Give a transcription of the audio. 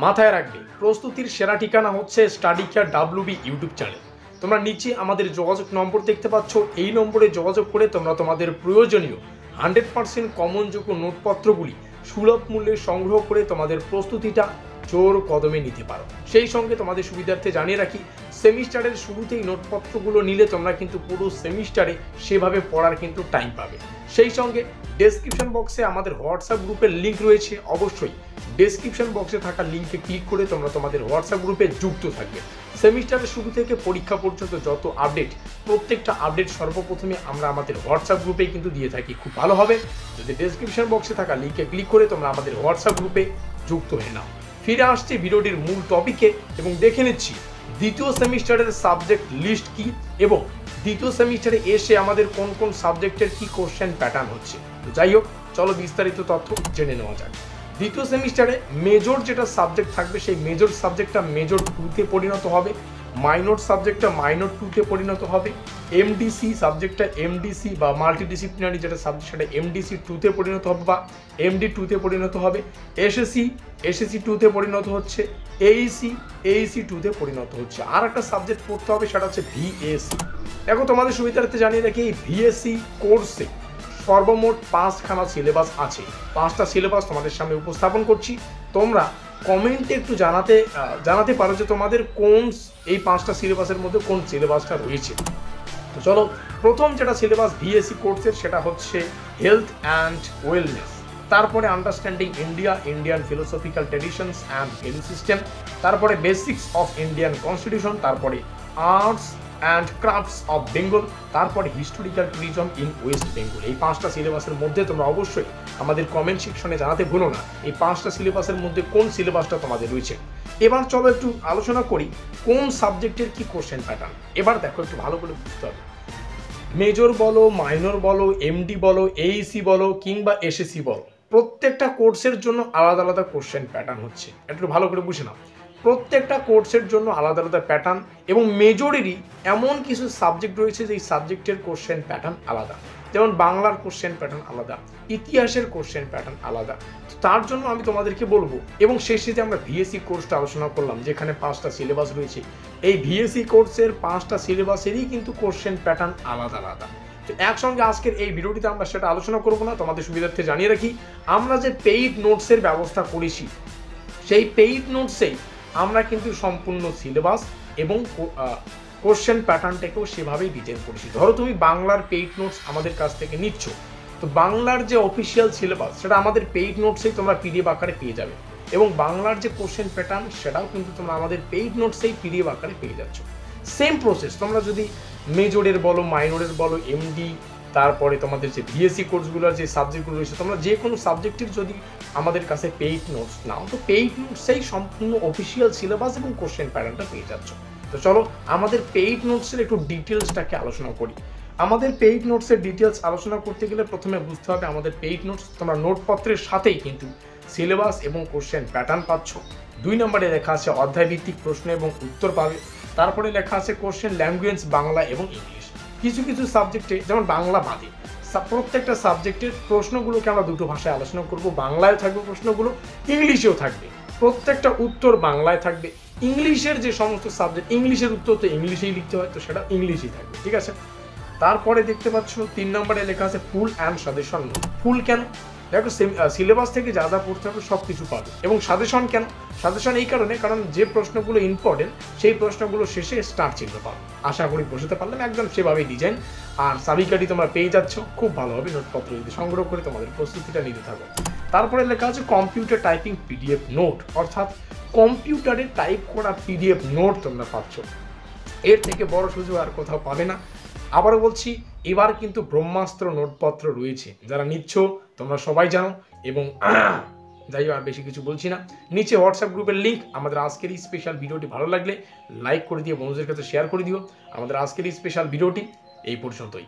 মাথায় রাখবে প্রস্তুতির সেরা ঠিকানা হচ্ছে study care WB YouTube channel. তোমরা নিচে আমাদের যোগাযোগ নম্বর দেখতে পাচ্ছ, এই নম্বরে যোগাযোগ করে তোমরা তোমাদের প্রয়োজনীয় 100% কমনযোগ্য নোটপত্রগুলি সুলভ মূল্যে সংগ্রহ করে তোমাদের প্রস্তুতিটা জোর কদমে নিতে পারো। সেই সঙ্গে তোমাদের সুবিধার্থে জানিয়ে রাখি, সেমিস্টারের শুরুতেই নোটপত্রগুলো নিলে তোমরা কিন্তু পুরো সেমিস্টারে সেভাবে পড়ার কিন্তু টাইম পাবে। সেই সঙ্গে ডেসক্রিপশন বক্সে আমাদের হোয়াটসঅ্যাপ গ্রুপের লিঙ্ক রয়েছে, অবশ্যই ডেসক্রিপশন বক্সে থাকা লিঙ্কে ক্লিক করে তোমরা তোমাদের হোয়াটসঅ্যাপ গ্রুপে যুক্ত থাকবে। সেমিস্টারের শুরু থেকে পরীক্ষা পর্যন্ত যত আপডেট, প্রত্যেকটা আপডেট সর্বপ্রথমে আমরা আমাদের হোয়াটসঅ্যাপ গ্রুপেই কিন্তু দিয়ে থাকি। খুব ভালো হবে যদি ডেসক্রিপশন বক্সে থাকা লিঙ্কে ক্লিক করে তোমরা আমাদের হোয়াটসঅ্যাপ গ্রুপে যুক্ত হয়ে নাও। ফিরে আসছি ভিডিওটির মূল টপিকে এবং দেখে নিচ্ছি দ্বিতীয় সেমিস্টারের সাবজেক্ট লিস্ট কি এবং দ্বিতীয় সেমিস্টারে এসে আমাদের কোন কোন সাবজেক্টের কি কোশ্চেন প্যাটার্ন হচ্ছে। তো যাই হোক, চলো বিস্তারিত তথ্য জেনে নেওয়া যাক। দ্বিতীয় সেমিস্টারে মেজর যেটা সাবজেক্ট থাকবে সেই মেজর সাবজেক্টটা মেজর 2-তে পরিণত হবে, মাইনর সাবজেক্টটা মাইনর 2-তে পরিণত হবে, MDC সাবজেক্টটা MDC বা মাল্টিডিসিপ্লিনারি যেটা সাবজেক্ট সেটা MDC 2-তে পরিণত হবে বা MD 2-তে পরিণত হবে, SSC 2-তে পরিণত হচ্ছে, AEC 2-তে পরিণত হচ্ছে। আর একটা সাবজেক্ট পড়তে হবে, সেটা হচ্ছে VAC। দেখো তোমাদের সুবিধার্থে জানিয়ে রাখি, এই VAC কোর্সে সর্বমোট 5খানা সিলেবাস আছে। 5টা সিলেবাস তোমাদের সামনে উপস্থাপন করছি। তোমরা কমেন্টে একটু জানাতে পারো যে তোমাদের কোন এই 5টা সিলেবাসের মধ্যে কোন সিলেবাসটা রয়েছে। তো চলো, প্রথম যেটা সিলেবাস VAC কোর্সের সেটা হচ্ছে হেলথ অ্যান্ড ওয়েলনেস, তারপরে understanding India, Indian philosophical traditions and value system, তারপরে বেসিক্স অফ ইন্ডিয়ান কনস্টিটিউশন, তারপরে arts and crafts of Bengal, তারপরে historical tourism in West Bengal. এই 5টা সিলেবাসের মধ্যে তোমরা অবশ্যই আমাদের কমেন্ট সেকশনে জানাতে ভুলো না এই 5টা সিলেবাসের মধ্যে কোন সিলেবাসটা তোমাদের রয়েছে। এবার চলো একটু আলোচনা করি কোন সাবজেক্টের কি কোশ্চেন প্যাটার্ন। এবার দেখো, একটু ভালো করে বুঝতে হবে, মেজর বলো, মাইনর বলো, MD বলো, AEC বলো কিংবা SSC বলো, প্রত্যেকটা কোর্সের জন্য আলাদা আলাদা কোশ্চেন প্যাটার্ন হচ্ছে। একটু ভালো করে বুঝে নাও, প্রত্যেকটা কোর্সের জন্য আলাদা আলাদা প্যাটার্ন এবং মেজরেরই এমন কিছু সাবজেক্ট রয়েছে যেই সাবজেক্টের কোশ্চেন প্যাটার্ন আলাদা। যেমন বাংলার কোশ্চেন প্যাটার্ন আলাদা, ইতিহাসের কোশ্চেন প্যাটার্ন আলাদা। তার জন্য আমি তোমাদেরকে বলবো, এবং শেষে যে আমরা VAC কোর্সটা আলোচনা করলাম যেখানে 5টা সিলেবাস রয়েছে, এই VAC কোর্সের 5টা সিলেবাসেরই কিন্তু কোশ্চেন প্যাটার্ন আলাদা আলাদা। তো একসঙ্গে আজকের এই ভিডিওটিতে আমরা সেটা আলোচনা করবো না। তোমাদের সুবিধার্থে জানিয়ে রাখি, আমরা যে পেইড নোটসের ব্যবস্থা করেছি সেই পেইড নোটসেই আমরা কিন্তু সম্পূর্ণ সিলেবাস এবং কোশ্চেন প্যাটার্নটাকেও সেভাবেই ডিজাইন করেছি। ধরো তুমি বাংলার পেইড নোটস আমাদের কাছ থেকে নিচ্ছ, তো বাংলার যে অফিসিয়াল সিলেবাস সেটা আমাদের পেইড নোটসেই তোমরা PDF আকারে পেয়ে যাবে এবং বাংলার যে কোশ্চেন প্যাটার্ন সেটাও কিন্তু তোমরা আমাদের পেইড নোটসেই PDF আকারে পেয়ে যাচ্ছ। সেম প্রসেস তোমরা যদি মেজরের বলো, মাইনরের বলো, MD, তারপরে তোমাদের যে VAC কোর্সগুলোর যে সাবজেক্টগুলো রয়েছে, তোমরা যে কোনো সাবজেক্টের যদি আমাদের কাছে পেইড নোটস নাও, তো পেইড নোটসেই সম্পূর্ণ অফিসিয়াল সিলেবাস এবং কোশ্চেন প্যাটার্নটা পেয়ে যাচ্ছ। তো চলো আমাদের পেইড নোটসের একটু ডিটেলসটাকে আলোচনা করি। আমাদের পেইড নোটসের ডিটেলস আলোচনা করতে গেলে প্রথমে বুঝতে হবে আমাদের পেইড নোটস তোমরা নোটপত্রের সাথেই কিন্তু সিলেবাস এবং কোশ্চেন প্যাটার্ন পাচ্ছ। 2 নম্বরে লেখা আছে অধ্যায়ভিত্তিক প্রশ্ন এবং উত্তর পাবে, তারপরে লেখা আছে কোশ্চেন ল্যাঙ্গুয়েজ বাংলা এবং ইংলিশ। কিছু কিছু সাবজেক্টে, যেমন বাংলা বাদে প্রত্যেকটা সাবজেক্টের প্রশ্নগুলোকে আমরা দুটো ভাষায় আলোচনা করব, বাংলায় থাকবে প্রশ্নগুলো, ইংলিশেও থাকবে। প্রত্যেকটা উত্তর বাংলায় থাকবে, ইংলিশের যে সমস্ত সাবজেক্ট ইংলিশের উত্তর তো ইংলিশেই লিখতে হয়, তো সেটা ইংলিশই থাকবে, ঠিক আছে। তারপরে দেখতে পাচ্ছ 3 নম্বরে লেখা আছে ফুল অ্যান্ড সাজেশন নোট। ফুল কেন? দেখো সিলেবাস থেকে যা যা পড়তে হবে সব কিছু পাবে। এবং সাজেশন কেন? সাজেশন এই কারণে, কারণ যে প্রশ্নগুলো ইম্পর্টেন্ট সেই প্রশ্নগুলো শেষে স্টার চিহ্ন পাবে। আশা করি বুঝতে পারলাম, একদম সেভাবেই ডিজাইন। আর চাবিকাঠি তোমরা পেয়ে যাচ্ছ, খুব ভালোভাবে নোটপত্র যদি সংগ্রহ করে তোমাদের প্রস্তুতিটা নিতে থাকো। তারপরে লেখা আছে কম্পিউটার টাইপিং PDF নোট, অর্থাৎ কম্পিউটারে টাইপ করা PDF নোট তোমরা পাচ্ছ। এর থেকে বড় সুযোগ আর কোথাও পাবে না। আবারও বলছি, এবার কিন্তু ব্রহ্মাস্ত্র নোটপত্র রয়েছে, যারা নিচ্ছ তোমরা সবাই জানো। এবং যাই হোক, আর বেশি কিছু বলছি না। নিচে হোয়াটসঅ্যাপ গ্রুপের লিঙ্ক। আমাদের আজকের এই স্পেশাল ভিডিওটি ভালো লাগলে লাইক করে দিও, বন্ধুদের কাছে শেয়ার করে দিও। আমাদের আজকের এই স্পেশাল ভিডিওটি এই পর্যন্তই।